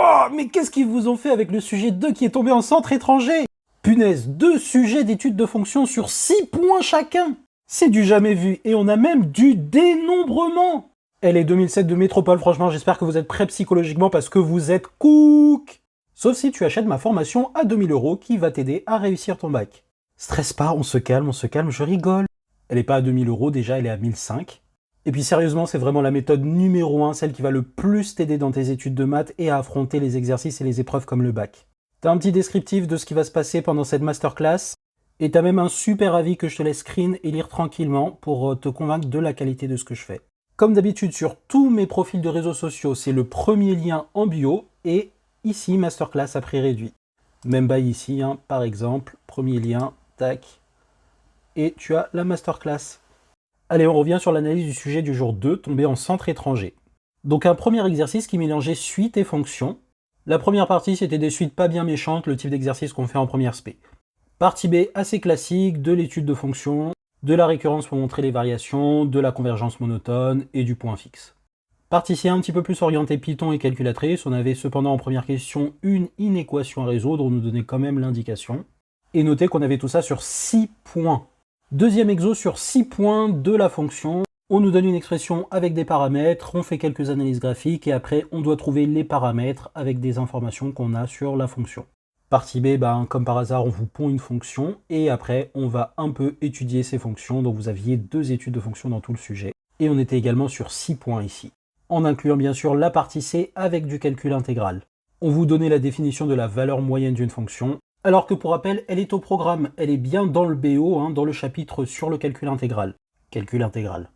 Wouah, mais qu'est-ce qu'ils vous ont fait avec le sujet 2 qui est tombé en centre étranger? Punaise, 2 sujets d'études de fonction sur 6 points chacun. C'est du jamais vu, et on a même du dénombrement. Les 2007 de Métropole, franchement, j'espère que vous êtes prêts psychologiquement parce que vous êtes cook. Sauf si tu achètes ma formation à 2000 € qui va t'aider à réussir ton bac. Stresse pas, on se calme, je rigole. Elle est pas à 2000 € déjà, elle est à 1005. Et puis sérieusement, c'est vraiment la méthode numéro 1, celle qui va le plus t'aider dans tes études de maths et à affronter les exercices et les épreuves comme le bac. T'as un petit descriptif de ce qui va se passer pendant cette masterclass, et t'as même un super avis que je te laisse screen et lire tranquillement pour te convaincre de la qualité de ce que je fais. Comme d'habitude sur tous mes profils de réseaux sociaux, c'est le premier lien en bio, et ici, masterclass à prix réduit. Même bail ici, hein, par exemple, premier lien, tac, et tu as la masterclass. Allez, on revient sur l'analyse du sujet du jour 2, tombé en centre étranger. Donc un premier exercice qui mélangeait suite et fonction. La première partie, c'était des suites pas bien méchantes, le type d'exercice qu'on fait en première spé. Partie B, assez classique, de l'étude de fonction, de la récurrence pour montrer les variations, de la convergence monotone et du point fixe. Partie C, un petit peu plus orientée Python et calculatrice. On avait cependant en première question une inéquation à résoudre, on nous donnait quand même l'indication. Et notez qu'on avait tout ça sur 6 points. Deuxième exo sur 6 points de la fonction. On nous donne une expression avec des paramètres, on fait quelques analyses graphiques et après on doit trouver les paramètres avec des informations qu'on a sur la fonction. Partie B, comme par hasard, on vous pond une fonction et après on va un peu étudier ces fonctions. Donc vous aviez 2 études de fonctions dans tout le sujet. Et on était également sur 6 points ici, en incluant bien sûr la partie C avec du calcul intégral. On vous donnait la définition de la valeur moyenne d'une fonction. Alors que pour rappel, elle est au programme, elle est bien dans le BO, hein, dans le chapitre sur le calcul intégral. Calcul intégral.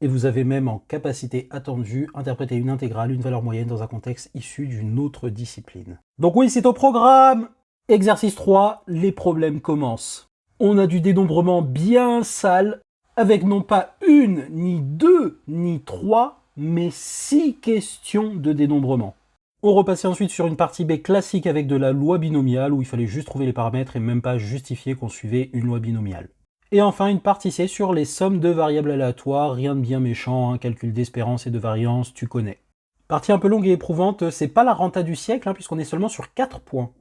Et vous avez même en capacité attendue interpréter une intégrale, une valeur moyenne dans un contexte issu d'une autre discipline. Donc oui, c'est au programme. Exercice 3, les problèmes commencent. On a du dénombrement bien sale, avec non pas une, ni deux, ni trois, mais 6 questions de dénombrement. On repassait ensuite sur une partie B classique avec de la loi binomiale où il fallait juste trouver les paramètres et même pas justifier qu'on suivait une loi binomiale. Et enfin une partie C sur les sommes de variables aléatoires, rien de bien méchant, hein, calcul d'espérance et de variance, tu connais. Partie un peu longue et éprouvante, c'est pas la renta du siècle, hein, puisqu'on est seulement sur 4 points.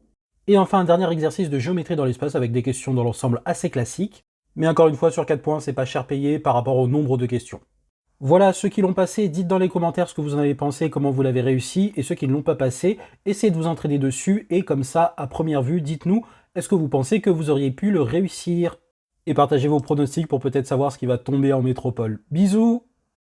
Et enfin un dernier exercice de géométrie dans l'espace avec des questions dans l'ensemble assez classiques, mais encore une fois sur 4 points, c'est pas cher payé par rapport au nombre de questions. Voilà, ceux qui l'ont passé, dites dans les commentaires ce que vous en avez pensé, comment vous l'avez réussi, et ceux qui ne l'ont pas passé, essayez de vous entraîner dessus, et comme ça, à première vue, dites-nous, est-ce que vous pensez que vous auriez pu le réussir? Et partagez vos pronostics pour peut-être savoir ce qui va tomber en métropole. Bisous!